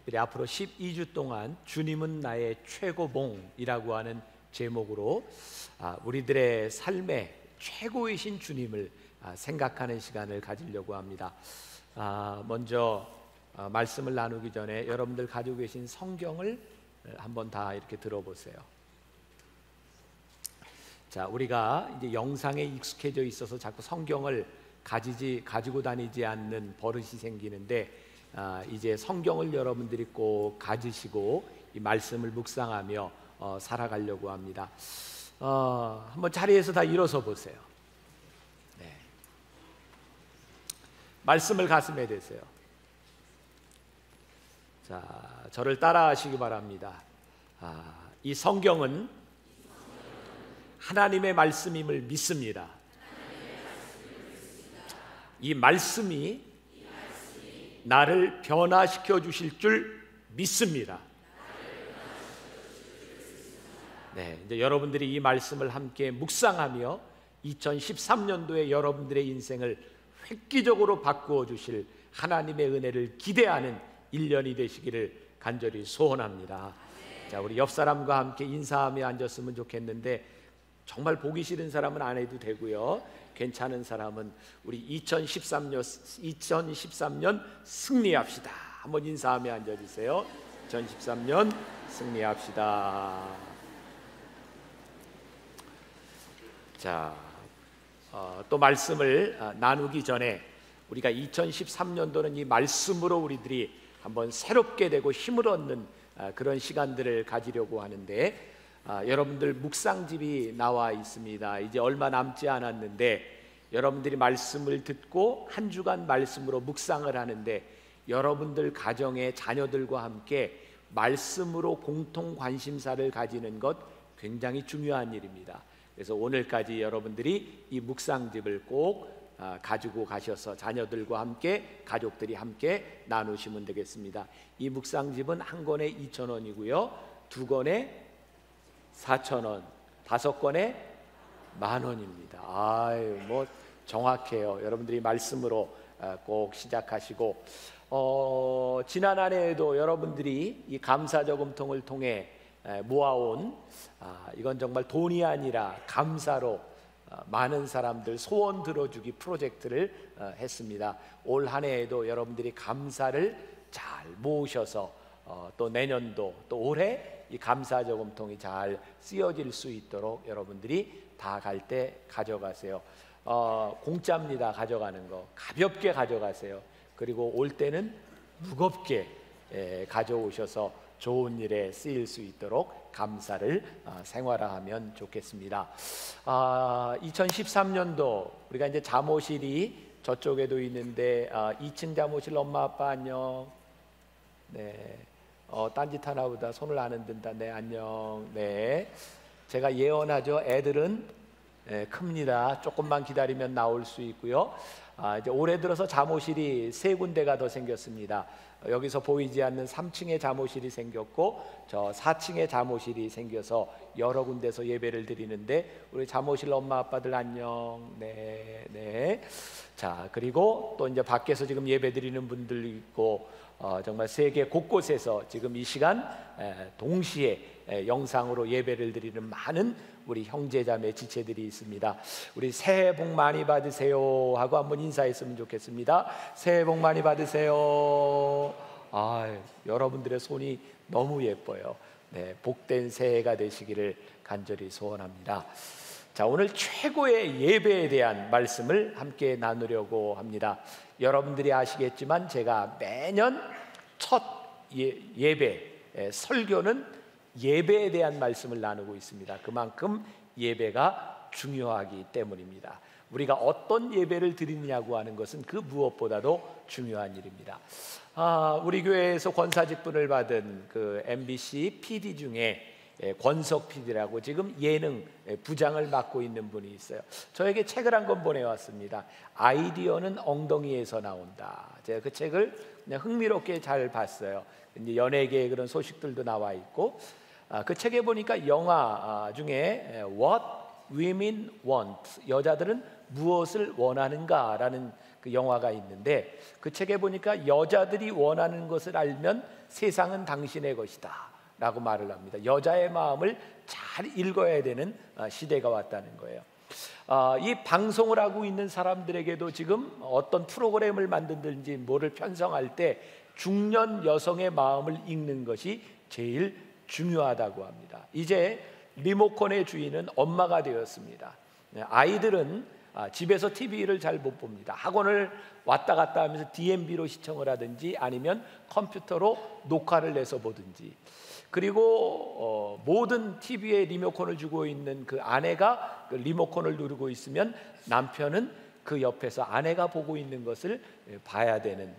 특별히 앞으로 12주 동안 주님은 나의 최고봉이라고 하는 제목으로 우리들의 삶의 최고이신 주님을 생각하는 시간을 가지려고 합니다. 먼저 말씀을 나누기 전에 여러분들 가지고 계신 성경을 한번 다 이렇게 들어보세요. 자, 우리가 이제 영상에 익숙해져 있어서 자꾸 성경을 가지고 다니지 않는 버릇이 생기는데, 이제 성경을 여러분들이 꼭 가지시고 이 말씀을 묵상하며 살아가려고 합니다. 한번 자리에서 다 일어서 보세요. 네. 말씀을 가슴에 대세요. 자, 저를 따라하시기 바랍니다. 이 성경은 하나님의 말씀임을 믿습니다. 이 말씀이 나를 변화시켜 주실 줄 믿습니다. 네, 이제 여러분들이 이 말씀을 함께 묵상하며 2013년도에 여러분들의 인생을 획기적으로 바꾸어 주실 하나님의 은혜를 기대하는 1년이 되시기를 간절히 소원합니다. 자, 우리 옆 사람과 함께 인사하며 앉았으면 좋겠는데, 정말 보기 싫은 사람은 안 해도 되고요, 괜찮은 사람은 우리 2013년 승리합시다. 한번 인사하며 앉아주세요. 2013년 승리합시다. 자, 또 말씀을 나누기 전에 우리가 2013년도는 이 말씀으로 우리들이 한번 새롭게 되고 힘을 얻는 그런 시간들을 가지려고 하는데, 여러분들 묵상집이 나와 있습니다. 이제 얼마 남지 않았는데 여러분들이 말씀을 듣고 한 주간 말씀으로 묵상을 하는데, 여러분들 가정의 자녀들과 함께 말씀으로 공통 관심사를 가지는 것 굉장히 중요한 일입니다. 그래서 오늘까지 여러분들이 이 묵상집을 꼭 가지고 가셔서 자녀들과 함께, 가족들이 함께 나누시면 되겠습니다. 이 묵상집은 한 권에 2,000원이고요, 두 권에 4,000원, 5권에 10,000원입니다. 아유, 뭐 정확해요. 여러분들이 말씀으로 꼭 시작하시고, 지난 한 해에도 여러분들이 이 감사저금통을 통해 모아온, 이건 정말 돈이 아니라 감사로 많은 사람들 소원 들어주기 프로젝트를 했습니다. 올 한 해에도 여러분들이 감사를 잘 모으셔서 또 내년도 또 올해 이 감사저금통이 잘 쓰여질 수 있도록 여러분들이 다 갈 때 가져가세요. 공짜입니다. 가져가는 거 가볍게 가져가세요. 그리고 올 때는 무겁게 가져오셔서 좋은 일에 쓰일 수 있도록 감사를 생활화하면 좋겠습니다. 2013년도 우리가 이제 잠옷실이 저쪽에도 있는데, 2층 잠옷실 엄마 아빠 안녕. 네, 딴짓 하나 보다 손을 안 흔든다. 네, 안녕. 네, 제가 예언하죠. 애들은 큽니다. 조금만 기다리면 나올 수 있고요. 이제 올해 들어서 잠옷실이 3군데가 더 생겼습니다. 여기서 보이지 않는 3층의 잠옷실이 생겼고, 저 4층의 잠옷실이 생겨서 여러 군데서 예배를 드리는데, 우리 잠옷실 엄마 아빠들 안녕. 네, 네. 자, 그리고 또 이제 밖에서 지금 예배 드리는 분들 있고, 정말 세계 곳곳에서 지금 이 시간 동시에 영상으로 예배를 드리는 많은 우리 형제자매 지체들이 있습니다. 우리 새해 복 많이 받으세요 하고 한번 인사했으면 좋겠습니다. 새해 복 많이 받으세요. 여러분들의 손이 너무 예뻐요. 네, 복된 새해가 되시기를 간절히 소원합니다. 자, 오늘 최고의 예배에 대한 말씀을 함께 나누려고 합니다. 여러분들이 아시겠지만 제가 매년 첫 예배 설교는 예배에 대한 말씀을 나누고 있습니다. 그만큼 예배가 중요하기 때문입니다. 우리가 어떤 예배를 드리느냐고 하는 것은 그 무엇보다도 중요한 일입니다. 우리 교회에서 권사 직분을 받은 그 MBC PD 중에 권석 PD라고 지금 예능 부장을 맡고 있는 분이 있어요. 저에게 책을 한 권 보내왔습니다. 아이디어는 엉덩이에서 나온다. 제가 그 책을 그냥 흥미롭게 잘 봤어요. 이제 연예계의 그런 소식들도 나와 있고, 그 책에 보니까 영화 중에 What Women Want, 여자들은 무엇을 원하는가라는 그 영화가 있는데 그 책에 보니까 여자들이 원하는 것을 알면 세상은 당신의 것이다 라고 말을 합니다. 여자의 마음을 잘 읽어야 되는 시대가 왔다는 거예요. 이 방송을 하고 있는 사람들에게도 지금 어떤 프로그램을 만든든지 뭐를 편성할 때 중년 여성의 마음을 읽는 것이 제일 중요하다고 합니다. 이제 리모컨의 주인은 엄마가 되었습니다. 아이들은 집에서 TV를 잘 못 봅니다. 학원을 왔다 갔다 하면서 DMB로 시청을 하든지 아니면 컴퓨터로 녹화를 내서 보든지, 그리고 모든 TV에 리모컨을 주고 있는 그 아내가 그 리모컨을 누르고 있으면 남편은 그 옆에서 아내가 보고 있는 것을 봐야 되는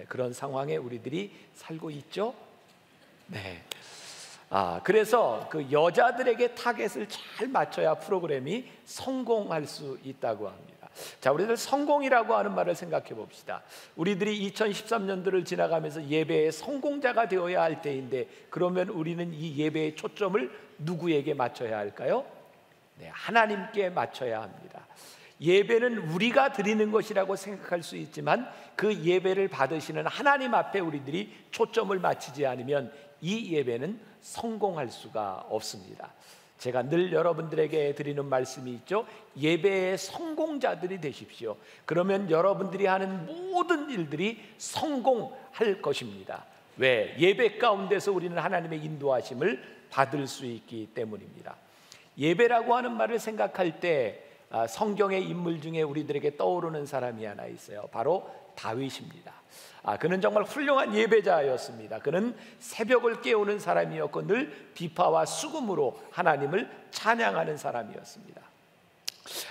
그런 상황에 우리들이 살고 있죠. 네. 그래서 그 여자들에게 타겟을 잘 맞춰야 프로그램이 성공할 수 있다고 합니다. 자, 우리들 성공이라고 하는 말을 생각해 봅시다. 우리들이 2013년도를 지나가면서 예배의 성공자가 되어야 할 때인데, 그러면 우리는 이 예배의 초점을 누구에게 맞춰야 할까요? 네, 하나님께 맞춰야 합니다. 예배는 우리가 드리는 것이라고 생각할 수 있지만 그 예배를 받으시는 하나님 앞에 우리들이 초점을 맞추지 않으면 이 예배는 성공할 수가 없습니다. 제가 늘 여러분들에게 드리는 말씀이 있죠. 예배의 성공자들이 되십시오. 그러면 여러분들이 하는 모든 일들이 성공할 것입니다. 왜? 예배 가운데서 우리는 하나님의 인도하심을 받을 수 있기 때문입니다. 예배라고 하는 말을 생각할 때 성경의 인물 중에 우리들에게 떠오르는 사람이 하나 있어요. 바로 다윗입니다. 그는 정말 훌륭한 예배자였습니다. 그는 새벽을 깨우는 사람이었고 늘 비파와 수금으로 하나님을 찬양하는 사람이었습니다.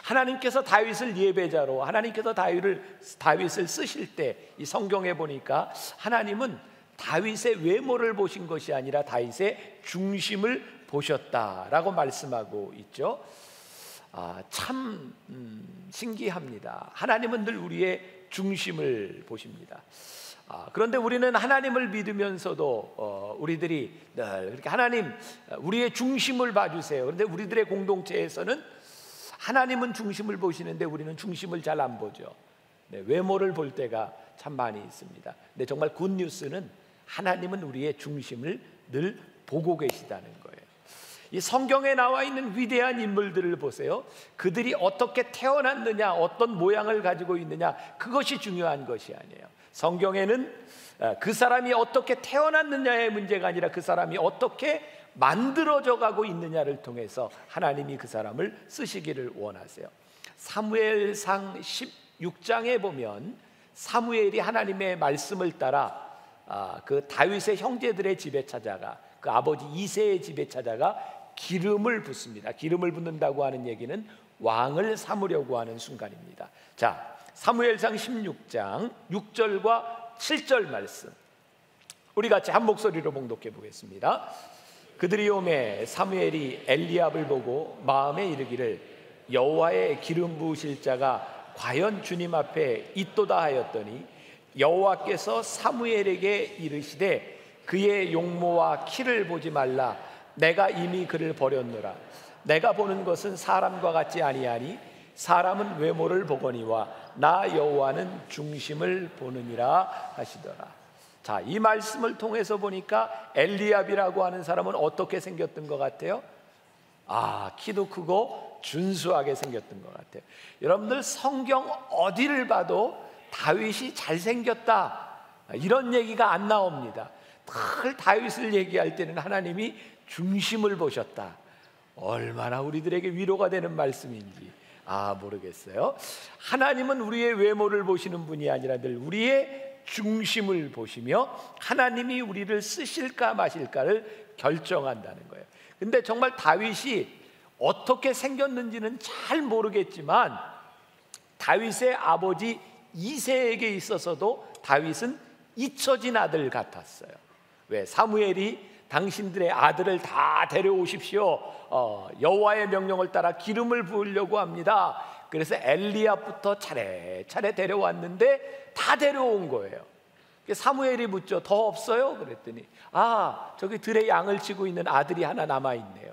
하나님께서 다윗을 예배자로, 하나님께서 다윗을 쓰실 때 이 성경에 보니까 하나님은 다윗의 외모를 보신 것이 아니라 다윗의 중심을 보셨다라고 말씀하고 있죠. 참 신기합니다. 하나님은 늘 우리의 중심을 보십니다. 그런데 우리는 하나님을 믿으면서도 우리들이 늘 그렇게 하나님 우리의 중심을 봐주세요. 그런데 우리들의 공동체에서는 하나님은 중심을 보시는데 우리는 중심을 잘 안 보죠. 네, 외모를 볼 때가 참 많이 있습니다. 근데 정말 굿뉴스는 하나님은 우리의 중심을 늘 보고 계시다는 거예요. 이 성경에 나와 있는 위대한 인물들을 보세요. 그들이 어떻게 태어났느냐, 어떤 모양을 가지고 있느냐, 그것이 중요한 것이 아니에요. 성경에는 그 사람이 어떻게 태어났느냐의 문제가 아니라 그 사람이 어떻게 만들어져 가고 있느냐를 통해서 하나님이 그 사람을 쓰시기를 원하세요. 사무엘상 16장에 보면 사무엘이 하나님의 말씀을 따라 그 다윗의 형제들의 집에 찾아가, 그 아버지 이새의 집에 찾아가 기름을 붓습니다. 기름을 붓는다고 하는 얘기는 왕을 삼으려고 하는 순간입니다. 자, 사무엘상 16장 6절과 7절 말씀 우리 같이 한 목소리로 봉독해 보겠습니다. 그들이 오매 사무엘이 엘리압을 보고 마음에 이르기를 여호와의 기름 부으실 자가 과연 주님 앞에 있도다 하였더니 여호와께서 사무엘에게 이르시되 그의 용모와 키를 보지 말라. 내가 이미 그를 버렸노라. 내가 보는 것은 사람과 같지 아니하니 사람은 외모를 보거니와 나 여호와는 중심을 보느니라 하시더라. 자, 이 말씀을 통해서 보니까 엘리압이라고 하는 사람은 어떻게 생겼던 것 같아요? 키도 크고 준수하게 생겼던 것 같아요. 여러분들 성경 어디를 봐도 다윗이 잘생겼다 이런 얘기가 안 나옵니다. 늘 다윗을 얘기할 때는 하나님이 중심을 보셨다. 얼마나 우리들에게 위로가 되는 말씀인지 모르겠어요. 하나님은 우리의 외모를 보시는 분이 아니라 늘 우리의 중심을 보시며 하나님이 우리를 쓰실까 마실까를 결정한다는 거예요. 근데 정말 다윗이 어떻게 생겼는지는 잘 모르겠지만 다윗의 아버지 이새에게 있어서도 다윗은 잊혀진 아들 같았어요. 왜? 사무엘이 당신들의 아들을 다 데려오십시오. 여호와의 명령을 따라 기름을 부으려고 합니다. 그래서 엘리압부터 차례차례 데려왔는데 다 데려온 거예요. 사무엘이 묻죠. 더 없어요? 그랬더니 저기 들에 양을 치고 있는 아들이 하나 남아있네요.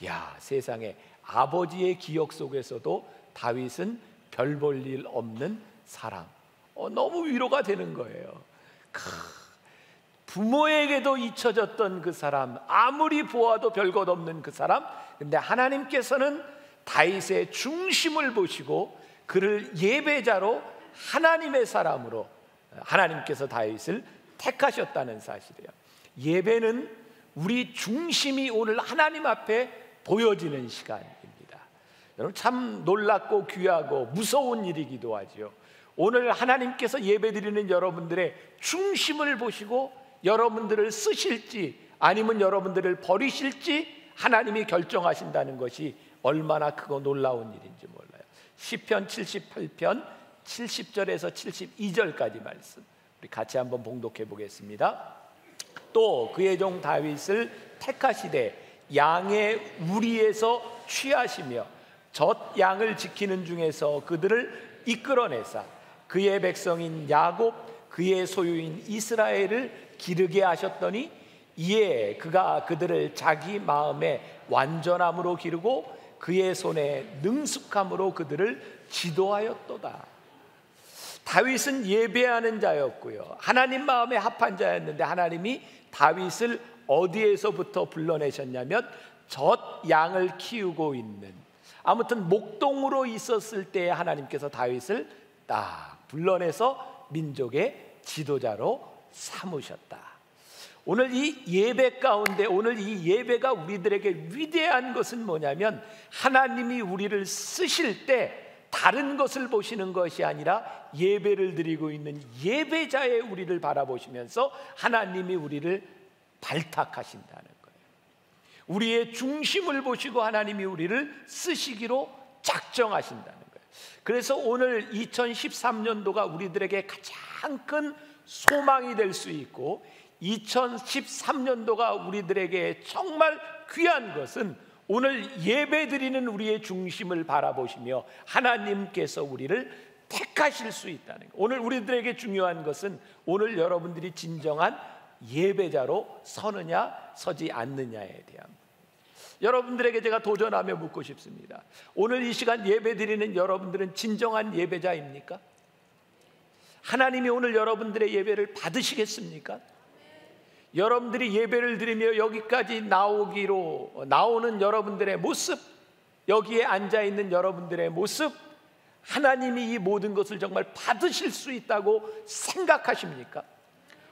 야, 세상에 아버지의 기억 속에서도 다윗은 별 볼 일 없는 사랑. 너무 위로가 되는 거예요. 부모에게도 잊혀졌던 그 사람, 아무리 보아도 별것 없는 그 사람, 근데 하나님께서는 다윗의 중심을 보시고 그를 예배자로 하나님의 사람으로 하나님께서 다윗을 택하셨다는 사실이에요. 예배는 우리 중심이 오늘 하나님 앞에 보여지는 시간입니다. 여러분, 참 놀랍고 귀하고 무서운 일이기도 하죠. 오늘 하나님께서 예배드리는 여러분들의 중심을 보시고 여러분들을 쓰실지 아니면 여러분들을 버리실지 하나님이 결정하신다는 것이 얼마나 크고 놀라운 일인지 몰라요. 시편 78편 70절에서 72절까지 말씀 우리 같이 한번 봉독해 보겠습니다. 또 그의 종 다윗을 택하시되 양의 우리에서 취하시며 젖 양을 지키는 중에서 그들을 이끌어내사 그의 백성인 야곱 그의 소유인 이스라엘을 기르게 하셨더니 이에 그가 그들을 자기 마음의 완전함으로 기르고 그의 손에 능숙함으로 그들을 지도하였도다. 다윗은 예배하는 자였고요, 하나님 마음에 합한 자였는데 하나님이 다윗을 어디에서부터 불러내셨냐면 젖 양을 키우고 있는, 아무튼 목동으로 있었을 때 하나님께서 다윗을 딱 불러내서 민족의 지도자로 삼으셨다. 오늘 이 예배 가운데, 오늘 이 예배가 우리들에게 위대한 것은 뭐냐면 하나님이 우리를 쓰실 때 다른 것을 보시는 것이 아니라 예배를 드리고 있는 예배자의 우리를 바라보시면서 하나님이 우리를 발탁하신다는 거예요. 우리의 중심을 보시고 하나님이 우리를 쓰시기로 작정하신다는 거예요. 그래서 오늘 2013년도가 우리들에게 가장 큰 소망이 될 수 있고 2013년도가 우리들에게 정말 귀한 것은 오늘 예배드리는 우리의 중심을 바라보시며 하나님께서 우리를 택하실 수 있다는 거예요. 오늘 우리들에게 중요한 것은 오늘 여러분들이 진정한 예배자로 서느냐 서지 않느냐에 대한, 여러분들에게 제가 도전하며 묻고 싶습니다. 오늘 이 시간 예배드리는 여러분들은 진정한 예배자입니까? 하나님이 오늘 여러분들의 예배를 받으시겠습니까? 여러분들이 예배를 드리며 여기까지 나오는 여러분들의 모습, 여기에 앉아있는 여러분들의 모습, 하나님이 이 모든 것을 정말 받으실 수 있다고 생각하십니까?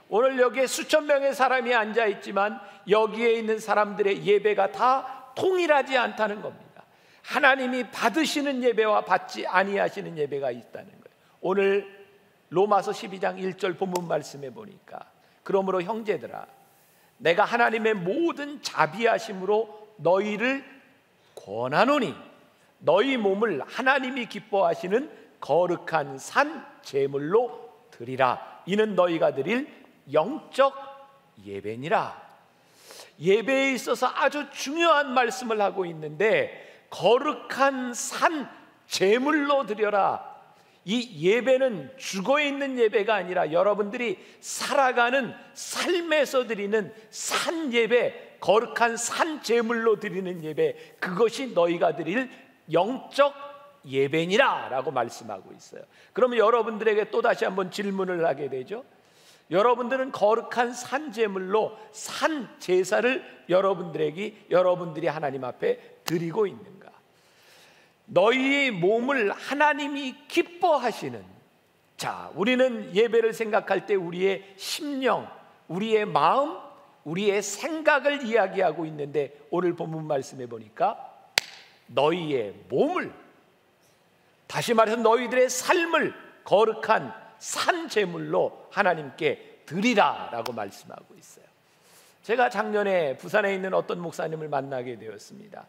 오늘 여기에 수천 명의 사람이 앉아있지만 여기에 있는 사람들의 예배가 다 통일하지 않다는 겁니다. 하나님이 받으시는 예배와 받지 아니하시는 예배가 있다는 거예요. 오늘 로마서 12장 1절 본문 말씀에 보니까 그러므로 형제들아 내가 하나님의 모든 자비하심으로 너희를 권하노니 너희 몸을 하나님이 기뻐하시는 거룩한 산 제물로 드리라. 이는 너희가 드릴 영적 예배니라. 예배에 있어서 아주 중요한 말씀을 하고 있는데 거룩한 산 제물로 드려라. 이 예배는 죽어있는 예배가 아니라 여러분들이 살아가는 삶에서 드리는 산 예배, 거룩한 산 제물로 드리는 예배, 그것이 너희가 드릴 영적 예배니라 라고 말씀하고 있어요. 그러면 여러분들에게 또다시 한번 질문을 하게 되죠. 여러분들은 거룩한 산 제물로 산 제사를 여러분들이 하나님 앞에 드리고 있는가? 너희의 몸을 하나님이 기뻐하시는, 자, 우리는 예배를 생각할 때 우리의 심령, 우리의 마음, 우리의 생각을 이야기하고 있는데 오늘 본문 말씀해 보니까 너희의 몸을, 다시 말해서 너희들의 삶을 거룩한 산 제물로 하나님께 드리라 라고 말씀하고 있어요. 제가 작년에 부산에 있는 어떤 목사님을 만나게 되었습니다.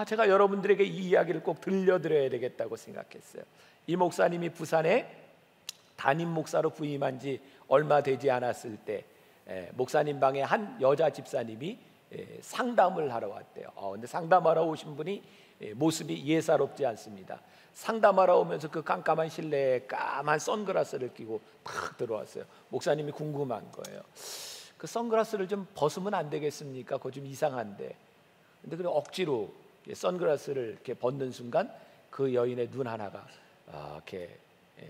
제가 여러분들에게 이 이야기를 꼭 들려드려야 되겠다고 생각했어요. 이 목사님이 부산에 담임 목사로 부임한 지 얼마 되지 않았을 때 목사님 방에 한 여자 집사님이 상담을 하러 왔대요. 근데 상담하러 오신 분이 모습이 예사롭지 않습니다. 상담하러 오면서 그 깜깜한 실내에 까만 선글라스를 끼고 탁 들어왔어요. 목사님이 궁금한 거예요. 그 선글라스를 좀 벗으면 안 되겠습니까? 그거 좀 이상한데. 근데 그래 억지로 선글라스를 이렇게 벗는 순간 그 여인의 눈 하나가 이렇게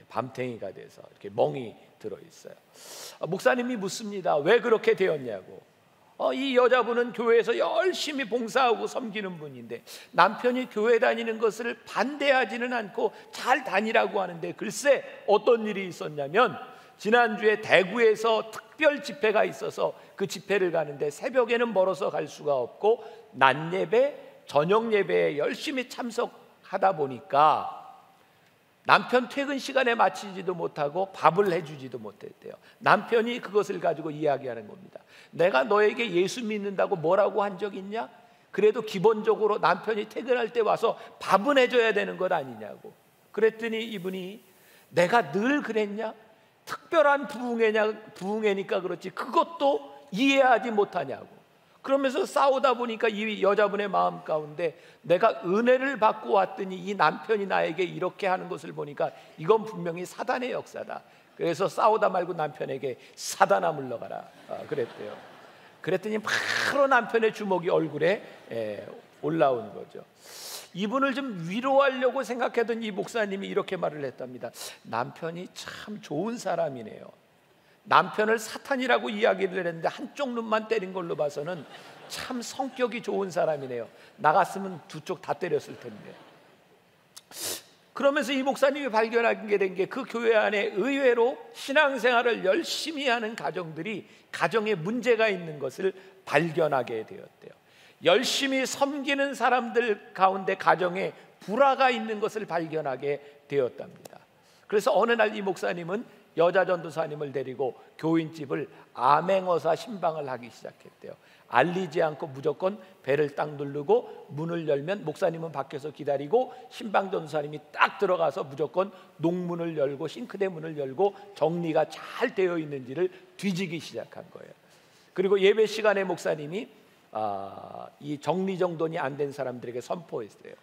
밤탱이가 돼서 이렇게 멍이 들어 있어요. 목사님이 묻습니다. 왜 그렇게 되었냐고. 이 여자분은 교회에서 열심히 봉사하고 섬기는 분인데 남편이 교회 다니는 것을 반대하지는 않고 잘 다니라고 하는데, 글쎄 어떤 일이 있었냐면 지난주에 대구에서 특별 집회가 있어서 그 집회를 가는데 새벽에는 멀어서 갈 수가 없고 낮 예배, 저녁 예배에 열심히 참석하다 보니까 남편 퇴근 시간에 마치지도 못하고 밥을 해주지도 못했대요. 남편이 그것을 가지고 이야기하는 겁니다. 내가 너에게 예수 믿는다고 뭐라고 한 적 있냐? 그래도 기본적으로 남편이 퇴근할 때 와서 밥은 해줘야 되는 것 아니냐고. 그랬더니 이분이 내가 늘 그랬냐? 특별한 부흥회니까 그렇지 그것도 이해하지 못하냐고. 그러면서 싸우다 보니까 이 여자분의 마음 가운데 내가 은혜를 받고 왔더니 이 남편이 나에게 이렇게 하는 것을 보니까 이건 분명히 사단의 역사다. 그래서 싸우다 말고 남편에게 사단아 물러가라 그랬대요. 그랬더니 바로 남편의 주먹이 얼굴에 올라온 거죠. 이분을 좀 위로하려고 생각했던 이 목사님이 이렇게 말을 했답니다. 남편이 참 좋은 사람이네요. 남편을 사탄이라고 이야기를 했는데 한쪽 눈만 때린 걸로 봐서는 참 성격이 좋은 사람이네요. 나갔으면 두 쪽 다 때렸을 텐데. 그러면서 이 목사님이 발견하게 된 게 그 교회 안에 의외로 신앙생활을 열심히 하는 가정들이 가정에 문제가 있는 것을 발견하게 되었대요. 열심히 섬기는 사람들 가운데 가정에 불화가 있는 것을 발견하게 되었답니다. 그래서 어느 날 이 목사님은 여자 전도사님을 데리고 교인집을 암행어사 신방을 하기 시작했대요. 알리지 않고 무조건 배를 딱 누르고 문을 열면 목사님은 밖에서 기다리고 신방 전도사님이 딱 들어가서 무조건 농문을 열고 싱크대 문을 열고 정리가 잘 되어 있는지를 뒤지기 시작한 거예요. 그리고 예배 시간에 목사님이 이 정리정돈이 안 된 사람들에게 선포했어요.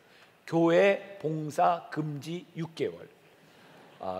교회 봉사 금지 6개월.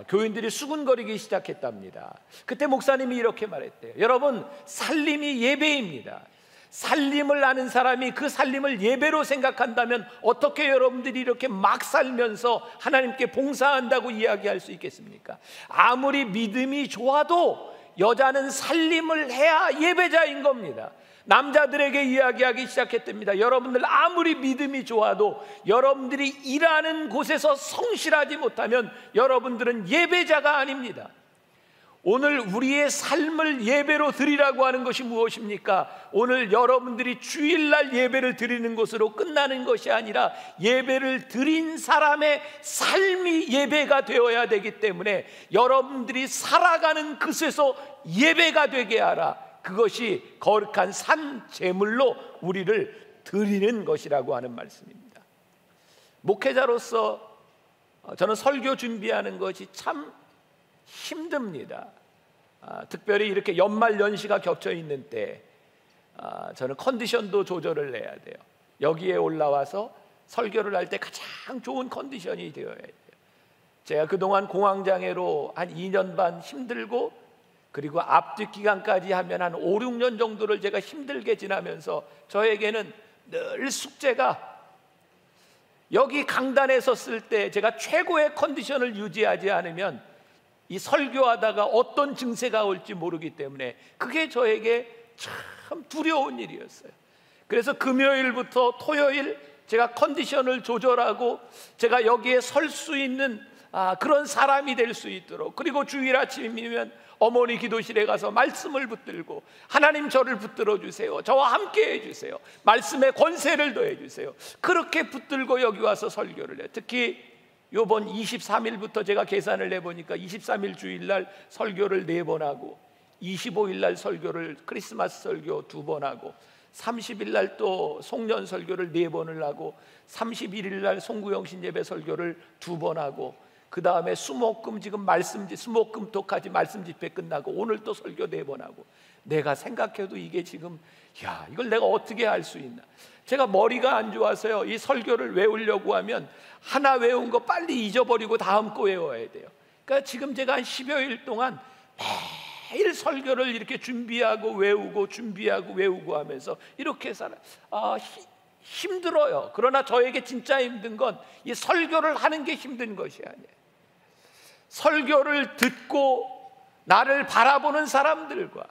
교인들이 수군거리기 시작했답니다. 그때 목사님이 이렇게 말했대요. 여러분, 살림이 예배입니다. 살림을 아는 사람이 그 살림을 예배로 생각한다면 어떻게 여러분들이 이렇게 막 살면서 하나님께 봉사한다고 이야기할 수 있겠습니까? 아무리 믿음이 좋아도 여자는 살림을 해야 예배자인 겁니다. 남자들에게 이야기하기 시작했답니다. 여러분들 아무리 믿음이 좋아도 여러분들이 일하는 곳에서 성실하지 못하면 여러분들은 예배자가 아닙니다. 오늘 우리의 삶을 예배로 드리라고 하는 것이 무엇입니까? 오늘 여러분들이 주일날 예배를 드리는 것으로 끝나는 것이 아니라 예배를 드린 사람의 삶이 예배가 되어야 되기 때문에 여러분들이 살아가는 것에서 예배가 되게 하라. 그것이 거룩한 산 제물로 우리를 드리는 것이라고 하는 말씀입니다. 목회자로서 저는 설교 준비하는 것이 참 힘듭니다. 특별히 이렇게 연말 연시가 겹쳐 있는 때 저는 컨디션도 조절을 해야 돼요. 여기에 올라와서 설교를 할 때 가장 좋은 컨디션이 되어야 돼요. 제가 그동안 공황장애로 한 2년 반 힘들고 그리고 앞뒤 기간까지 하면 한 5, 6년 정도를 제가 힘들게 지나면서 저에게는 늘 숙제가 여기 강단에 섰을 때 제가 최고의 컨디션을 유지하지 않으면 이 설교하다가 어떤 증세가 올지 모르기 때문에 그게 저에게 참 두려운 일이었어요. 그래서 금요일부터 토요일 제가 컨디션을 조절하고 제가 여기에 설 수 있는 그런 사람이 될 수 있도록, 그리고 주일 아침이면 어머니 기도실에 가서 말씀을 붙들고 하나님 저를 붙들어 주세요. 저와 함께 해주세요. 말씀에 권세를 더해 주세요. 그렇게 붙들고 여기 와서 설교를 해요. 특히 요번 23일부터 제가 계산을 해보니까 23일 주일날 설교를 4번 하고 25일날 설교를 크리스마스 설교 2번 하고 30일날 또 송년 설교를 4번을 하고 31일날 송구영신 예배 설교를 2번 하고 그 다음에 수목금 지금 수목금토까지 말씀 집회 끝나고 오늘 또 설교 4번 하고, 내가 생각해도 이게 지금 이걸 내가 어떻게 할 수 있나. 제가 머리가 안 좋아서요, 이 설교를 외우려고 하면 하나 외운 거 빨리 잊어버리고 다음 거 외워야 돼요. 그러니까 지금 제가 한 10여일 동안 매일 설교를 이렇게 준비하고 외우고 준비하고 외우고 하면서 이렇게 힘들어요. 그러나 저에게 진짜 힘든 건 이 설교를 하는 게 힘든 것이 아니에요. 설교를 듣고 나를 바라보는 사람들과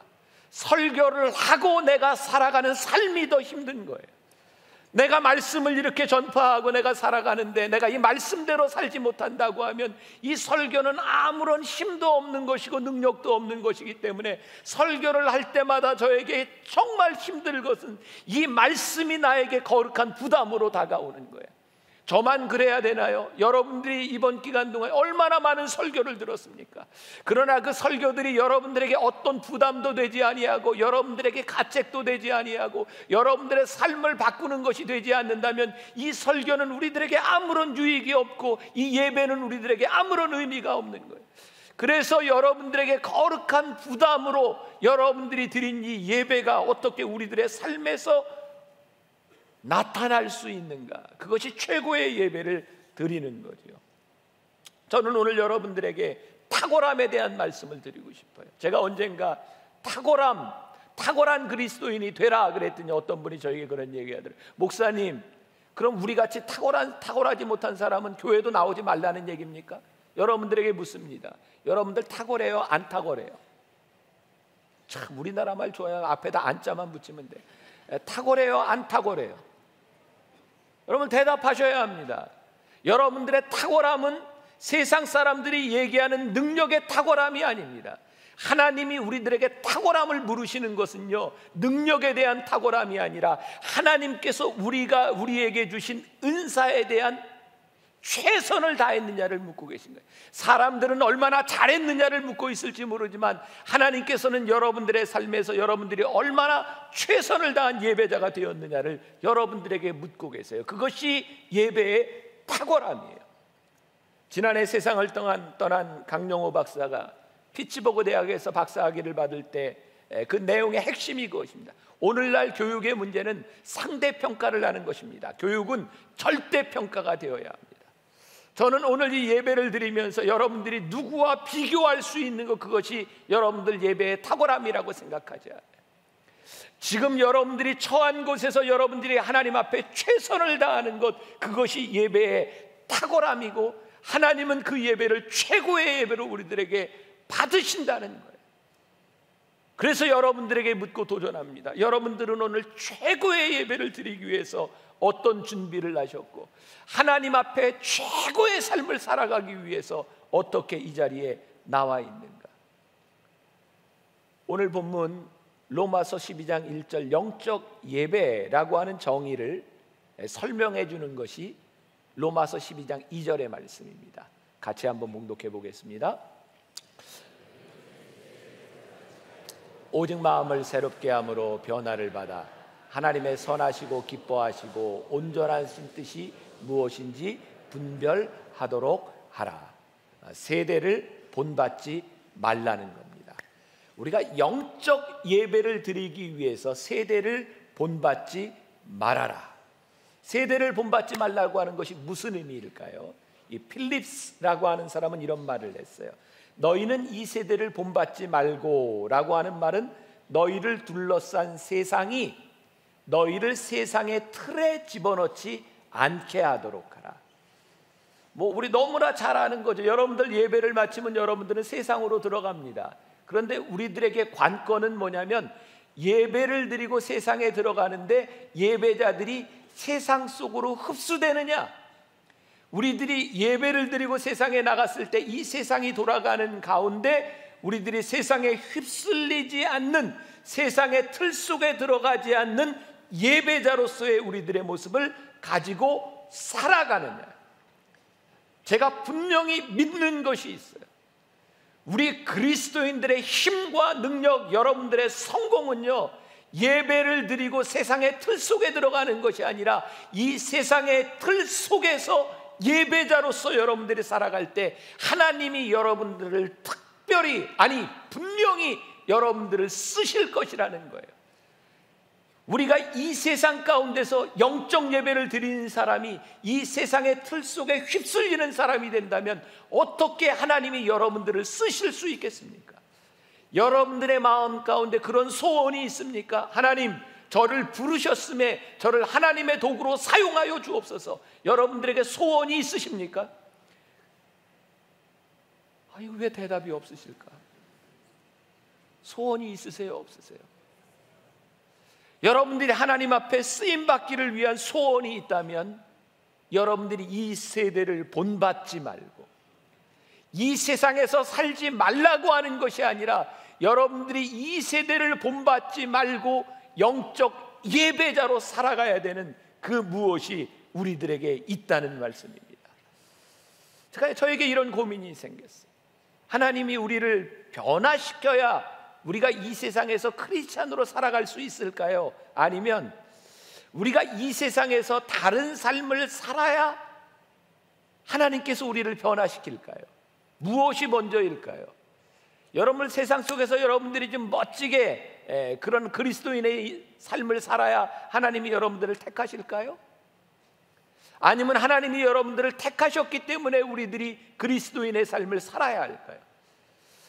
설교를 하고 내가 살아가는 삶이 더 힘든 거예요. 내가 말씀을 이렇게 전파하고 내가 살아가는데 내가 이 말씀대로 살지 못한다고 하면 이 설교는 아무런 힘도 없는 것이고 능력도 없는 것이기 때문에 설교를 할 때마다 저에게 정말 힘들 것은 이 말씀이 나에게 거룩한 부담으로 다가오는 거예요. 저만 그래야 되나요? 여러분들이 이번 기간 동안 얼마나 많은 설교를 들었습니까? 그러나 그 설교들이 여러분들에게 어떤 부담도 되지 아니하고 여러분들에게 가책도 되지 아니하고 여러분들의 삶을 바꾸는 것이 되지 않는다면 이 설교는 우리들에게 아무런 유익이 없고 이 예배는 우리들에게 아무런 의미가 없는 거예요. 그래서 여러분들에게 거룩한 부담으로 여러분들이 드린 이 예배가 어떻게 우리들의 삶에서 나타날 수 있는가? 그것이 최고의 예배를 드리는 거죠. 저는 오늘 여러분들에게 탁월함에 대한 말씀을 드리고 싶어요. 제가 언젠가 탁월한 그리스도인이 되라 그랬더니 어떤 분이 저에게 그런 얘기하더라고요. 목사님, 그럼 우리같이 탁월하지 못한 사람은 교회도 나오지 말라는 얘기입니까? 여러분들에게 묻습니다. 여러분들 탁월해요? 안 탁월해요? 참 우리나라 말 좋아요. 앞에다 안자만 붙이면 돼. 탁월해요? 안 탁월해요? 여러분 대답하셔야 합니다. 여러분들의 탁월함은 세상 사람들이 얘기하는 능력의 탁월함이 아닙니다. 하나님이 우리들에게 탁월함을 물으시는 것은요, 능력에 대한 탁월함이 아니라 하나님께서 우리에게 주신 은사에 대한 최선을 다했느냐를 묻고 계신 거예요. 사람들은 얼마나 잘했느냐를 묻고 있을지 모르지만 하나님께서는 여러분들의 삶에서 여러분들이 얼마나 최선을 다한 예배자가 되었느냐를 여러분들에게 묻고 계세요. 그것이 예배의 탁월함이에요. 지난해 세상을 떠난 강영호 박사가 피츠버그 대학에서 박사학위를 받을 때 그 내용의 핵심이 그것입니다. 오늘날 교육의 문제는 상대평가를 하는 것입니다. 교육은 절대평가가 되어야 합니다. 저는 오늘 이 예배를 드리면서 여러분들이 누구와 비교할 수 있는 것, 그것이 여러분들 예배의 탁월함이라고 생각하지 않아요. 지금 여러분들이 처한 곳에서 여러분들이 하나님 앞에 최선을 다하는 것, 그것이 예배의 탁월함이고 하나님은 그 예배를 최고의 예배로 우리들에게 받으신다는 거예요. 그래서 여러분들에게 묻고 도전합니다. 여러분들은 오늘 최고의 예배를 드리기 위해서 어떤 준비를 하셨고 하나님 앞에 최고의 삶을 살아가기 위해서 어떻게 이 자리에 나와 있는가? 오늘 본문 로마서 12장 1절 영적 예배라고 하는 정의를 설명해 주는 것이 로마서 12장 2절의 말씀입니다. 같이 한번 봉독해 보겠습니다. 오직 마음을 새롭게 함으로 변화를 받아 하나님의 선하시고 기뻐하시고 온전한 뜻이 무엇인지 분별하도록 하라. 세대를 본받지 말라는 겁니다. 우리가 영적 예배를 드리기 위해서 세대를 본받지 말아라. 세대를 본받지 말라고 하는 것이 무슨 의미일까요? 이 필립스라고 하는 사람은 이런 말을 했어요. 너희는 이 세대를 본받지 말고 라고 하는 말은 너희를 둘러싼 세상이 너희를 세상의 틀에 집어넣지 않게 하도록 하라. 우리 너무나 잘 아는 거죠. 여러분들 예배를 마치면 여러분들은 세상으로 들어갑니다. 그런데 우리들에게 관건은 뭐냐면 예배를 드리고 세상에 들어가는데 예배자들이 세상 속으로 흡수되느냐, 우리들이 예배를 드리고 세상에 나갔을 때 이 세상이 돌아가는 가운데 우리들이 세상에 휩쓸리지 않는, 세상의 틀 속에 들어가지 않는 예배자로서의 우리들의 모습을 가지고 살아가느냐. 제가 분명히 믿는 것이 있어요. 우리 그리스도인들의 힘과 능력, 여러분들의 성공은요, 예배를 드리고 세상의 틀 속에 들어가는 것이 아니라 이 세상의 틀 속에서 예배자로서 여러분들이 살아갈 때 하나님이 여러분들을 특별히, 아니 분명히 여러분들을 쓰실 것이라는 거예요. 우리가 이 세상 가운데서 영적 예배를 드리는 사람이 이 세상의 틀 속에 휩쓸리는 사람이 된다면 어떻게 하나님이 여러분들을 쓰실 수 있겠습니까? 여러분들의 마음 가운데 그런 소원이 있습니까? 하나님, 저를 부르셨음에 저를 하나님의 도구로 사용하여 주옵소서. 여러분들에게 소원이 있으십니까? 이거 왜 대답이 없으실까? 소원이 있으세요, 없으세요? 여러분들이 하나님 앞에 쓰임받기를 위한 소원이 있다면 여러분들이 이 세대를 본받지 말고 이 세상에서 살지 말라고 하는 것이 아니라 여러분들이 이 세대를 본받지 말고 영적 예배자로 살아가야 되는 그 무엇이 우리들에게 있다는 말씀입니다. 저에게 이런 고민이 생겼어요. 하나님이 우리를 변화시켜야 우리가 이 세상에서 크리스찬으로 살아갈 수 있을까요? 아니면 우리가 이 세상에서 다른 삶을 살아야 하나님께서 우리를 변화시킬까요? 무엇이 먼저일까요? 여러분 세상 속에서 여러분들이 좀 멋지게 그런 그리스도인의 삶을 살아야 하나님이 여러분들을 택하실까요? 아니면 하나님이 여러분들을 택하셨기 때문에 우리들이 그리스도인의 삶을 살아야 할까요?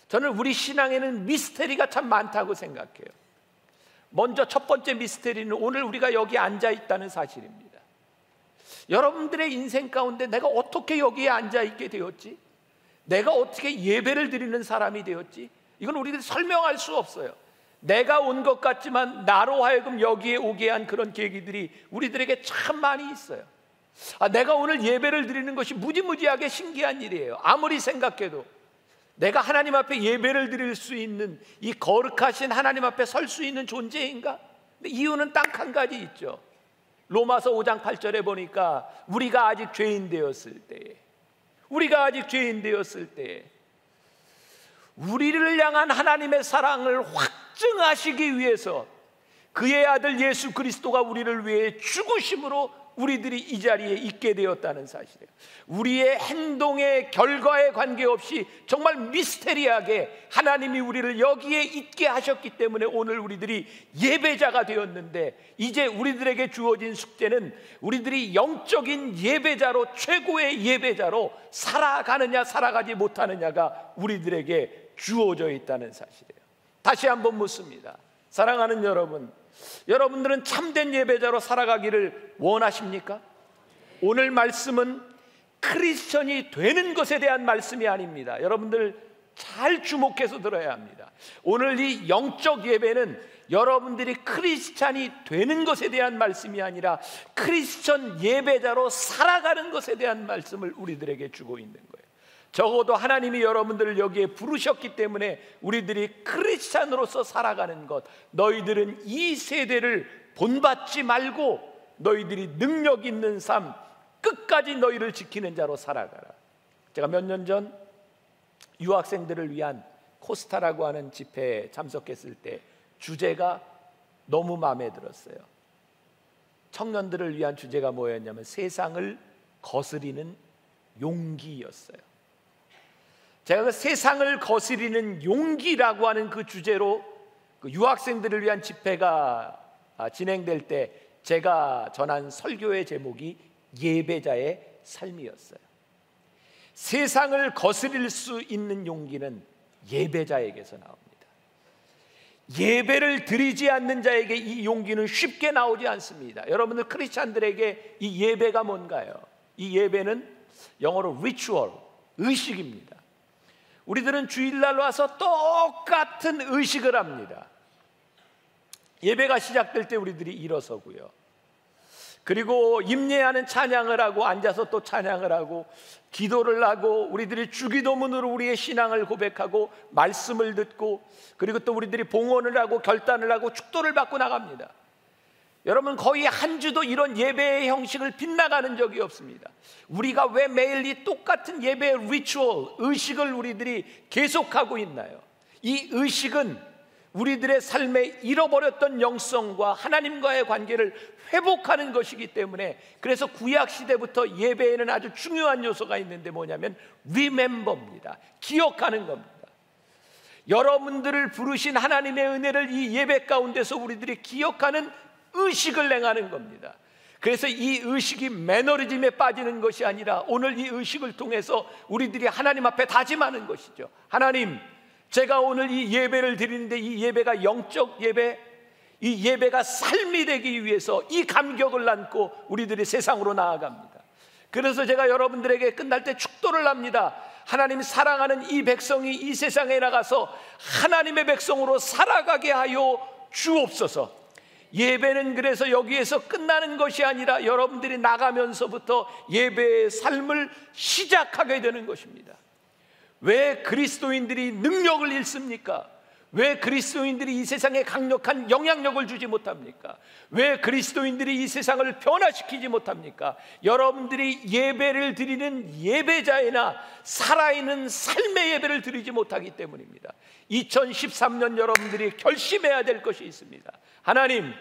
저는 우리 신앙에는 미스테리가 참 많다고 생각해요. 먼저 첫 번째 미스테리는 오늘 우리가 여기 앉아 있다는 사실입니다. 여러분들의 인생 가운데 내가 어떻게 여기에 앉아 있게 되었지? 내가 어떻게 예배를 드리는 사람이 되었지? 이건 우리들이 설명할 수 없어요. 내가 온 것 같지만 나로 하여금 여기에 오게 한 그런 계기들이 우리들에게 참 많이 있어요. 내가 오늘 예배를 드리는 것이 무지무지하게 신기한 일이에요. 아무리 생각해도 내가 하나님 앞에 예배를 드릴 수 있는 이 거룩하신 하나님 앞에 설 수 있는 존재인가? 근데 이유는 딱 한 가지 있죠. 로마서 5장 8절에 보니까 우리가 아직 죄인 되었을 때에 우리를 향한 하나님의 사랑을 확증하시기 위해서 그의 아들 예수 그리스도가 우리를 위해 죽으심으로 우리들이 이 자리에 있게 되었다는 사실이에요. 우리의 행동의 결과에 관계없이 정말 미스테리하게 하나님이 우리를 여기에 있게 하셨기 때문에 오늘 우리들이 예배자가 되었는데, 이제 우리들에게 주어진 숙제는 우리들이 영적인 예배자로, 최고의 예배자로 살아가느냐 살아가지 못하느냐가 우리들에게 주어져 있다는 사실이에요. 다시 한번 묻습니다. 사랑하는 여러분, 여러분들은 참된 예배자로 살아가기를 원하십니까? 오늘 말씀은 크리스천이 되는 것에 대한 말씀이 아닙니다. 여러분들 잘 주목해서 들어야 합니다. 오늘 이 영적 예배는 여러분들이 크리스찬이 되는 것에 대한 말씀이 아니라 크리스천 예배자로 살아가는 것에 대한 말씀을 우리들에게 주고 있는 거예요. 적어도 하나님이 여러분들을 여기에 부르셨기 때문에 우리들이 크리스찬으로서 살아가는 것, 너희들은 이 세대를 본받지 말고 너희들이 능력 있는 삶, 끝까지 너희를 지키는 자로 살아가라. 제가 몇 년 전 유학생들을 위한 코스타라고 하는 집회에 참석했을 때 주제가 너무 마음에 들었어요. 청년들을 위한 주제가 뭐였냐면 세상을 거스리는 용기였어요. 제가 그 세상을 거스리는 용기라고 하는 그 주제로 그 유학생들을 위한 집회가 진행될 때 제가 전한 설교의 제목이 예배자의 삶이었어요. 세상을 거스릴 수 있는 용기는 예배자에게서 나옵니다. 예배를 드리지 않는 자에게 이 용기는 쉽게 나오지 않습니다. 여러분들 크리스찬들에게 이 예배가 뭔가요? 이 예배는 영어로 리추얼, 의식입니다. 우리들은 주일날 와서 똑같은 의식을 합니다. 예배가 시작될 때 우리들이 일어서고요, 그리고 임례하는 찬양을 하고 앉아서 또 찬양을 하고 기도를 하고 우리들이 주기도문으로 우리의 신앙을 고백하고 말씀을 듣고, 그리고 또 우리들이 봉헌을 하고 결단을 하고 축도를 받고 나갑니다. 여러분, 거의 한 주도 이런 예배의 형식을 빗나가는 적이 없습니다. 우리가 왜 매일 이 똑같은 예배의 리추얼, 의식을 우리들이 계속하고 있나요? 이 의식은 우리들의 삶에 잃어버렸던 영성과 하나님과의 관계를 회복하는 것이기 때문에, 그래서 구약시대부터 예배에는 아주 중요한 요소가 있는데 뭐냐면 remember입니다. 기억하는 겁니다. 여러분들을 부르신 하나님의 은혜를 이 예배 가운데서 우리들이 기억하는 의식을 행하는 겁니다. 그래서 이 의식이 매너리즘에 빠지는 것이 아니라 오늘 이 의식을 통해서 우리들이 하나님 앞에 다짐하는 것이죠. 하나님, 제가 오늘 이 예배를 드리는데 이 예배가 영적 예배, 이 예배가 삶이 되기 위해서 이 감격을 안고 우리들이 세상으로 나아갑니다. 그래서 제가 여러분들에게 끝날 때 축도를 합니다. 하나님 사랑하는 이 백성이 이 세상에 나가서 하나님의 백성으로 살아가게 하여 주옵소서. 예배는 그래서 여기에서 끝나는 것이 아니라 여러분들이 나가면서부터 예배의 삶을 시작하게 되는 것입니다. 왜 그리스도인들이 능력을 잃습니까? 왜 그리스도인들이 이 세상에 강력한 영향력을 주지 못합니까? 왜 그리스도인들이 이 세상을 변화시키지 못합니까? 여러분들이 예배를 드리는 예배자이나 살아있는 삶의 예배를 드리지 못하기 때문입니다. 2013년 여러분들이 결심해야 될 것이 있습니다. 하나님,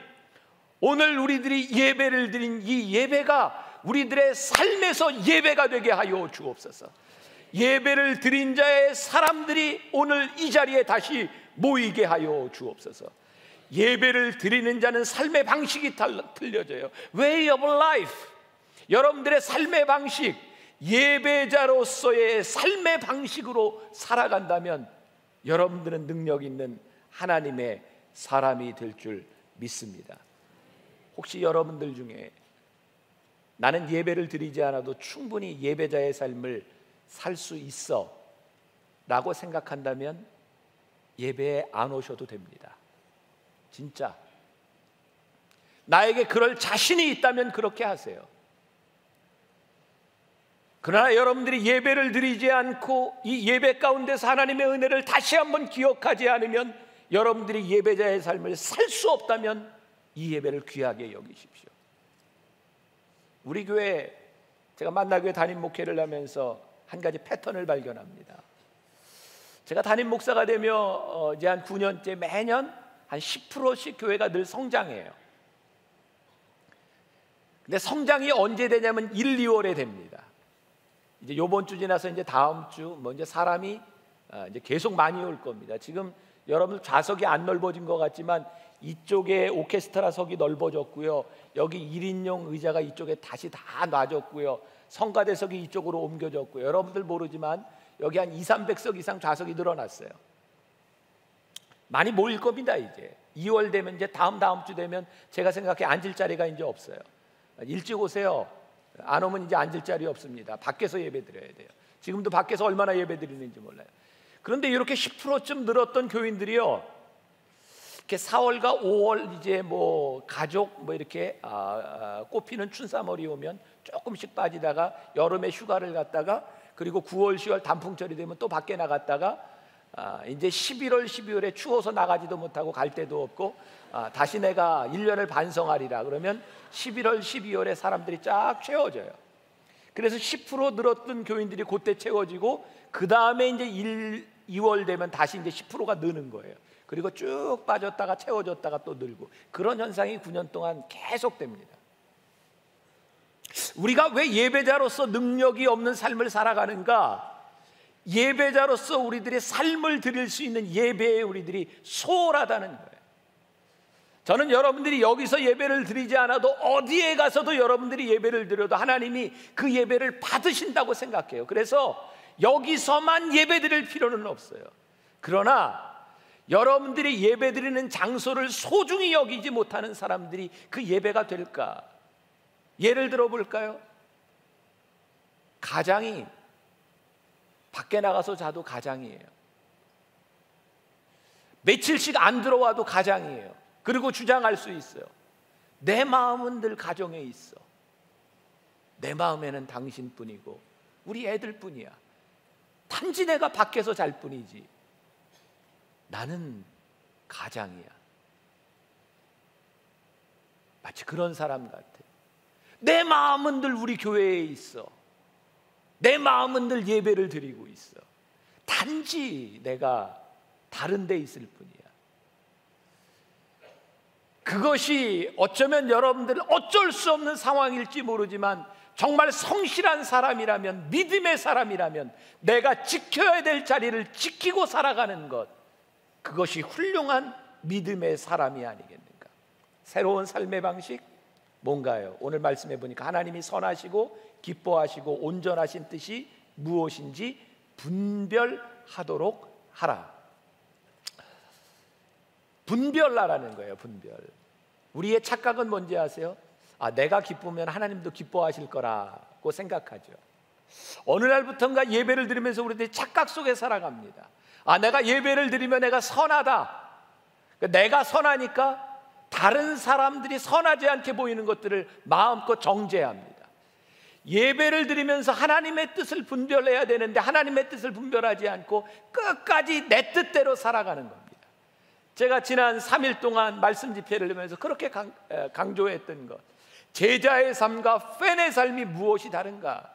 오늘 우리들이 예배를 드린 이 예배가 우리들의 삶에서 예배가 되게 하여 주옵소서. 예배를 드린 자의 사람들이 오늘 이 자리에 다시 모이게 하여 주옵소서. 예배를 드리는 자는 삶의 방식이 틀려져요. Way of life. 여러분들의 삶의 방식, 예배자로서의 삶의 방식으로 살아간다면 여러분들은 능력 있는 하나님의 사람이 될 줄 믿습니다. 혹시 여러분들 중에 나는 예배를 드리지 않아도 충분히 예배자의 삶을 살 수 있어 라고 생각한다면 예배에 안 오셔도 됩니다. 진짜 나에게 그럴 자신이 있다면 그렇게 하세요. 그러나 여러분들이 예배를 드리지 않고 이 예배 가운데서 하나님의 은혜를 다시 한번 기억하지 않으면 여러분들이 예배자의 삶을 살 수 없다면 이 예배를 귀하게 여기십시오. 우리 교회, 제가 만나교회 담임 목회를 하면서 한 가지 패턴을 발견합니다. 제가 담임 목사가 되며 이제 한 9년째 매년 한 10%씩 교회가 늘 성장해요. 근데 성장이 언제 되냐면 1, 2월에 됩니다. 이제 요번 주 지나서 이제 다음 주 이제 사람이 이제 계속 많이 올 겁니다. 지금 여러분 좌석이 안 넓어진 것 같지만 이쪽에 오케스트라석이 넓어졌고요. 여기 1인용 의자가 이쪽에 다시 다 놔졌고요. 성가대석이 이쪽으로 옮겨졌고요. 여러분들 모르지만 여기 한 200~300석 이상 좌석이 늘어났어요. 많이 모일 겁니다. 이제 2월 되면 이제 다음 주 되면 제가 생각해 앉을 자리가 이제 없어요. 일찍 오세요. 안 오면 이제 앉을 자리 없습니다. 밖에서 예배 드려야 돼요. 지금도 밖에서 얼마나 예배 드리는지 몰라요. 그런데 이렇게 10%쯤 늘었던 교인들이요, 이렇게 4월과 5월 이제 가족 이렇게 꽃피는 춘삼월이 오면 조금씩 빠지다가 여름에 휴가를 갔다가 그리고 9월, 10월 단풍철이 되면 또 밖에 나갔다가 이제 11월, 12월에 추워서 나가지도 못하고 갈 데도 없고 다시 내가 1년을 반성하리라 그러면 11월, 12월에 사람들이 쫙 채워져요. 그래서 10% 늘었던 교인들이 그때 채워지고 그 다음에 이제 1, 2월 되면 다시 이제 10%가 느는 거예요. 그리고 쭉 빠졌다가 채워졌다가 또 늘고, 그런 현상이 9년 동안 계속됩니다. 우리가 왜 예배자로서 능력이 없는 삶을 살아가는가? 예배자로서 우리들의 삶을 드릴 수 있는 예배에 우리들이 소홀하다는 거예요. 저는 여러분들이 여기서 예배를 드리지 않아도 어디에 가서도 여러분들이 예배를 드려도 하나님이 그 예배를 받으신다고 생각해요. 그래서 여기서만 예배 드릴 필요는 없어요. 그러나 여러분들이 예배 드리는 장소를 소중히 여기지 못하는 사람들이 그 예배가 될까? 예를 들어 볼까요? 가장이 밖에 나가서 자도 가장이에요. 며칠씩 안 들어와도 가장이에요. 그리고 주장할 수 있어요. 내 마음은 늘 가정에 있어. 내 마음에는 당신뿐이고 우리 애들뿐이야. 단지 내가 밖에서 잘 뿐이지. 나는 가장이야. 마치 그런 사람 같아. 내 마음은 늘 우리 교회에 있어. 내 마음은 늘 예배를 드리고 있어. 단지 내가 다른 데 있을 뿐이야. 그것이 어쩌면 여러분들 어쩔 수 없는 상황일지 모르지만 정말 성실한 사람이라면, 믿음의 사람이라면 내가 지켜야 될 자리를 지키고 살아가는 것, 그것이 훌륭한 믿음의 사람이 아니겠는가? 새로운 삶의 방식 뭔가요? 오늘 말씀해 보니까 하나님이 선하시고 기뻐하시고 온전하신 뜻이 무엇인지 분별하도록 하라. 분별하라는 거예요. 분별. 우리의 착각은 뭔지 아세요? 내가 기쁘면 하나님도 기뻐하실 거라고 생각하죠. 어느 날부턴가 예배를 드리면서 우리들이 착각 속에 살아갑니다. 내가 예배를 드리면 내가 선하다. 내가 선하니까 다른 사람들이 선하지 않게 보이는 것들을 마음껏 정죄합니다. 예배를 드리면서 하나님의 뜻을 분별해야 되는데 하나님의 뜻을 분별하지 않고 끝까지 내 뜻대로 살아가는 겁니다. 제가 지난 3일 동안 말씀 집회를 하면서 그렇게 강조했던 것, 제자의 삶과 팬의 삶이 무엇이 다른가?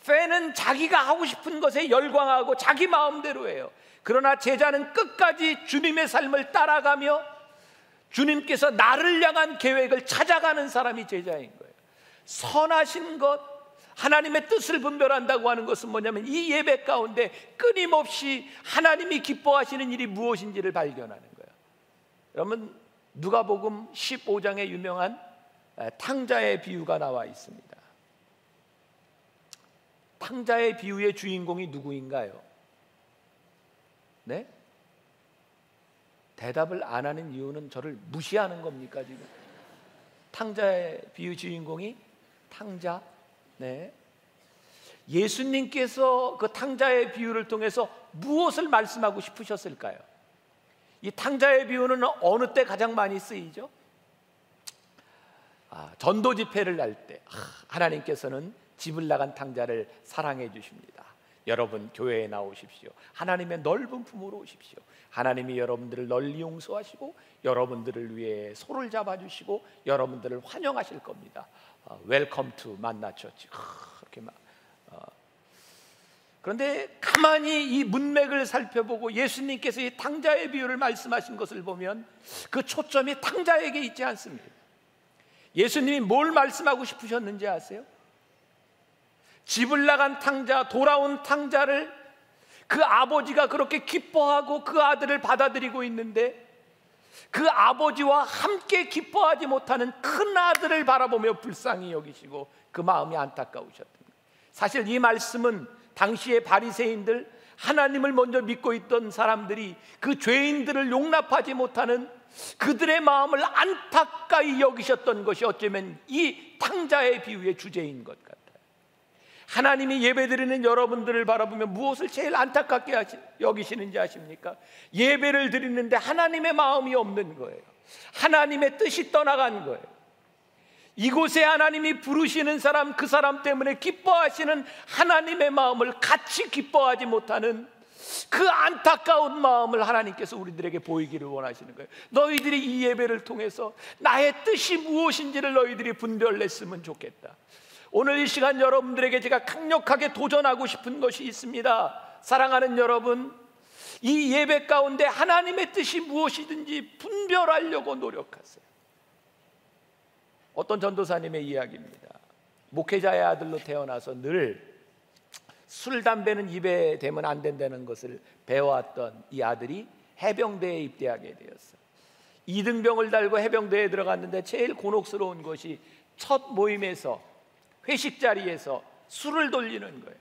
팬은 자기가 하고 싶은 것에 열광하고 자기 마음대로 해요. 그러나 제자는 끝까지 주님의 삶을 따라가며 주님께서 나를 향한 계획을 찾아가는 사람이 제자인 거예요. 선하신 것, 하나님의 뜻을 분별한다고 하는 것은 뭐냐면 이 예배 가운데 끊임없이 하나님이 기뻐하시는 일이 무엇인지를 발견하는 거예요. 여러분, 누가복음 15장에 유명한 탕자의 비유가 나와 있습니다. 탕자의 비유의 주인공이 누구인가요? 네? 대답을 안 하는 이유는 저를 무시하는 겁니까 지금? 탕자의 비유 주인공이 탕자. 네. 예수님께서 그 탕자의 비유를 통해서 무엇을 말씀하고 싶으셨을까요? 이 탕자의 비유는 어느 때 가장 많이 쓰이죠? 전도 집회를 할 때 하나님께서는 집을 나간 탕자를 사랑해 주십니다. 여러분 교회에 나오십시오. 하나님의 넓은 품으로 오십시오. 하나님이 여러분들을 널리 용서하시고 여러분들을 위해 손을 잡아주시고 여러분들을 환영하실 겁니다. 웰컴 투 만나처치. 그렇게 막. 그런데 가만히 이 문맥을 살펴보고 예수님께서 이 탕자의 비유를 말씀하신 것을 보면 그 초점이 탕자에게 있지 않습니다. 예수님이 뭘 말씀하고 싶으셨는지 아세요? 집을 나간 탕자, 돌아온 탕자를 그 아버지가 그렇게 기뻐하고 그 아들을 받아들이고 있는데 그 아버지와 함께 기뻐하지 못하는 큰 아들을 바라보며 불쌍히 여기시고 그 마음이 안타까우셨던 거예요. 사실 이 말씀은 당시의 바리새인들, 하나님을 먼저 믿고 있던 사람들이 그 죄인들을 용납하지 못하는 그들의 마음을 안타까이 여기셨던 것이 어쩌면 이 탕자의 비유의 주제인 것 같아요. 하나님이 예배드리는 여러분들을 바라보며 무엇을 제일 안타깝게 여기시는지 아십니까? 예배를 드리는데 하나님의 마음이 없는 거예요. 하나님의 뜻이 떠나간 거예요. 이곳에 하나님이 부르시는 사람, 그 사람 때문에 기뻐하시는 하나님의 마음을 같이 기뻐하지 못하는 그 안타까운 마음을 하나님께서 우리들에게 보이기를 원하시는 거예요. 너희들이 이 예배를 통해서 나의 뜻이 무엇인지를 너희들이 분별했으면 좋겠다. 오늘 이 시간 여러분들에게 제가 강력하게 도전하고 싶은 것이 있습니다. 사랑하는 여러분, 이 예배 가운데 하나님의 뜻이 무엇이든지 분별하려고 노력하세요. 어떤 전도사님의 이야기입니다. 목회자의 아들로 태어나서 늘 술, 담배는 입에 대면 안 된다는 것을 배워왔던 이 아들이 해병대에 입대하게 되었어요. 2등병을 달고 해병대에 들어갔는데 제일 곤혹스러운 것이 첫 모임에서 회식 자리에서 술을 돌리는 거예요.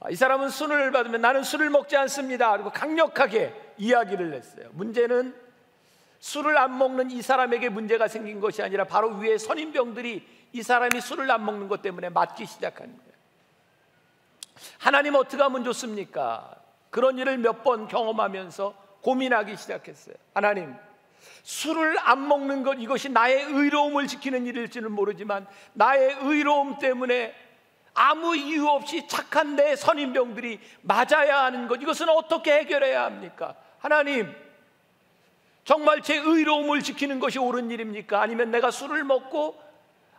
이 사람은 술을 받으면 나는 술을 먹지 않습니다. 그리고 강력하게 이야기를 했어요. 문제는 술을 안 먹는 이 사람에게 문제가 생긴 것이 아니라 바로 위에 선임병들이 이 사람이 술을 안 먹는 것 때문에 맞기 시작한 거예요. 하나님 어떻게 하면 좋습니까? 그런 일을 몇 번 경험하면서 고민하기 시작했어요. 하나님, 술을 안 먹는 것, 이것이 나의 의로움을 지키는 일일지는 모르지만 나의 의로움 때문에 아무 이유 없이 착한 내 선임병들이 맞아야 하는 것, 이것은 어떻게 해결해야 합니까? 하나님, 정말 제 의로움을 지키는 것이 옳은 일입니까? 아니면 내가 술을 먹고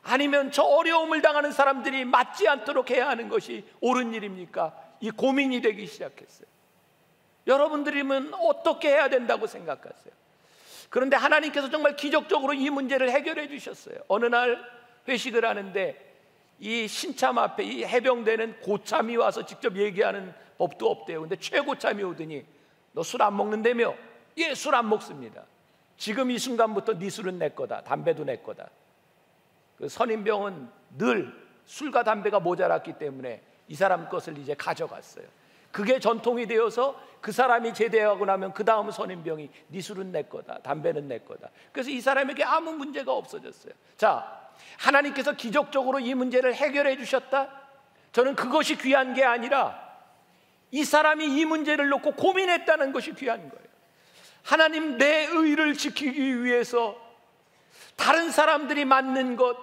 아니면 저 어려움을 당하는 사람들이 맞지 않도록 해야 하는 것이 옳은 일입니까? 이 고민이 되기 시작했어요. 여러분들이면 어떻게 해야 된다고 생각하세요? 그런데 하나님께서 정말 기적적으로 이 문제를 해결해 주셨어요. 어느 날 회식을 하는데 이 신참 앞에 이 해병대는 고참이 와서 직접 얘기하는 법도 없대요. 근데 최고참이 오더니 너 술 안 먹는다며? 예, 술 안 먹습니다. 지금 이 순간부터 네 술은 내 거다. 담배도 내 거다. 그 선임병은 늘 술과 담배가 모자랐기 때문에 이 사람 것을 이제 가져갔어요. 그게 전통이 되어서 그 사람이 제대하고 나면 그 다음 선임병이 네 술은 내 거다, 담배는 내 거다. 그래서 이 사람에게 아무 문제가 없어졌어요. 자, 하나님께서 기적적으로 이 문제를 해결해 주셨다. 저는 그것이 귀한 게 아니라 이 사람이 이 문제를 놓고 고민했다는 것이 귀한 거예요. 하나님, 내 의를 지키기 위해서 다른 사람들이 맞는 것,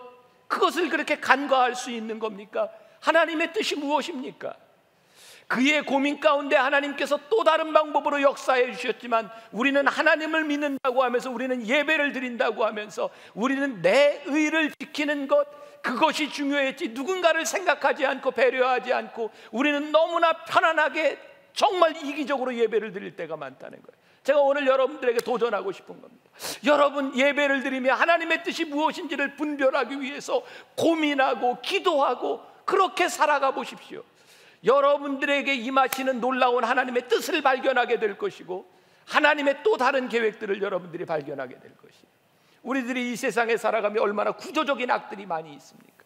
그것을 그렇게 간과할 수 있는 겁니까? 하나님의 뜻이 무엇입니까? 그의 고민 가운데 하나님께서 또 다른 방법으로 역사해 주셨지만, 우리는 하나님을 믿는다고 하면서, 우리는 예배를 드린다고 하면서, 우리는 내 의를 지키는 것, 그것이 중요했지 누군가를 생각하지 않고 배려하지 않고 우리는 너무나 편안하게 정말 이기적으로 예배를 드릴 때가 많다는 거예요. 제가 오늘 여러분들에게 도전하고 싶은 겁니다. 여러분, 예배를 드리며 하나님의 뜻이 무엇인지를 분별하기 위해서 고민하고 기도하고 그렇게 살아가 보십시오. 여러분들에게 임하시는 놀라운 하나님의 뜻을 발견하게 될 것이고, 하나님의 또 다른 계획들을 여러분들이 발견하게 될 것이에요. 우리들이 이 세상에 살아가며 얼마나 구조적인 악들이 많이 있습니까?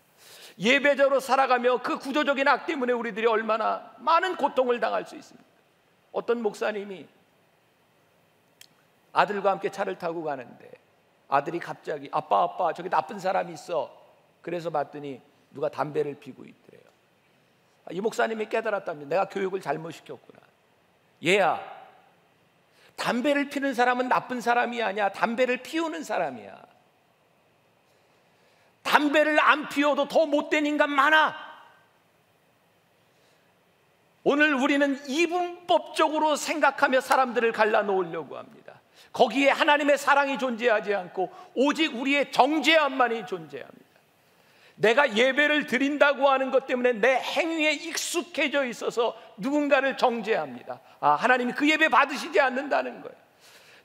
예배자로 살아가며 그 구조적인 악 때문에 우리들이 얼마나 많은 고통을 당할 수 있습니까? 어떤 목사님이 아들과 함께 차를 타고 가는데 아들이 갑자기 아빠 저기 나쁜 사람이 있어. 그래서 봤더니 누가 담배를 피고 있더래요. 이 목사님이 깨달았답니다. 내가 교육을 잘못 시켰구나. 얘야, 담배를 피는 사람은 나쁜 사람이 아니야. 담배를 피우는 사람이야. 담배를 안 피워도 더 못된 인간 많아. 오늘 우리는 이분법적으로 생각하며 사람들을 갈라놓으려고 합니다. 거기에 하나님의 사랑이 존재하지 않고 오직 우리의 정죄함만이 존재합니다. 내가 예배를 드린다고 하는 것 때문에 내 행위에 익숙해져 있어서 누군가를 정죄합니다. 하나님이 그 예배 받으시지 않는다는 거예요.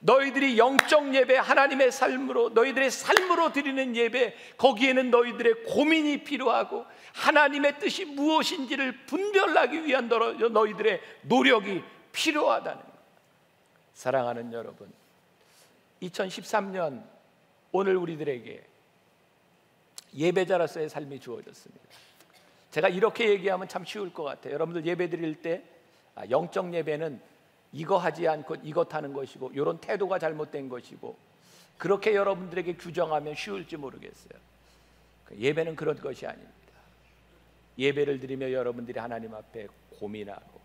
너희들이 영적 예배, 하나님의 삶으로, 너희들의 삶으로 드리는 예배, 거기에는 너희들의 고민이 필요하고 하나님의 뜻이 무엇인지를 분별하기 위한 너희들의 노력이 필요하다는 거예요. 사랑하는 여러분, 2013년 오늘 우리들에게 예배자로서의 삶이 주어졌습니다. 제가 이렇게 얘기하면 참 쉬울 것 같아요. 여러분들 예배 드릴 때 영적 예배는 이거 하지 않고 이것 하는 것이고 이런 태도가 잘못된 것이고, 그렇게 여러분들에게 규정하면 쉬울지 모르겠어요. 예배는 그런 것이 아닙니다. 예배를 드리며 여러분들이 하나님 앞에 고민하고,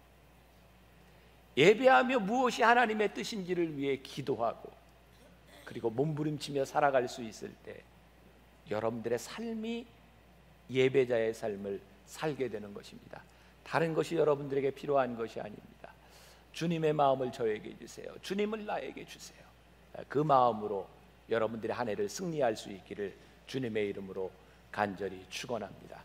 예배하며 무엇이 하나님의 뜻인지를 위해 기도하고, 그리고 몸부림치며 살아갈 수 있을 때 여러분들의 삶이 예배자의 삶을 살게 되는 것입니다. 다른 것이 여러분들에게 필요한 것이 아닙니다. 주님의 마음을 저에게 주세요. 주님을 나에게 주세요. 그 마음으로 여러분들의 한 해를 승리할 수 있기를 주님의 이름으로 간절히 축원합니다.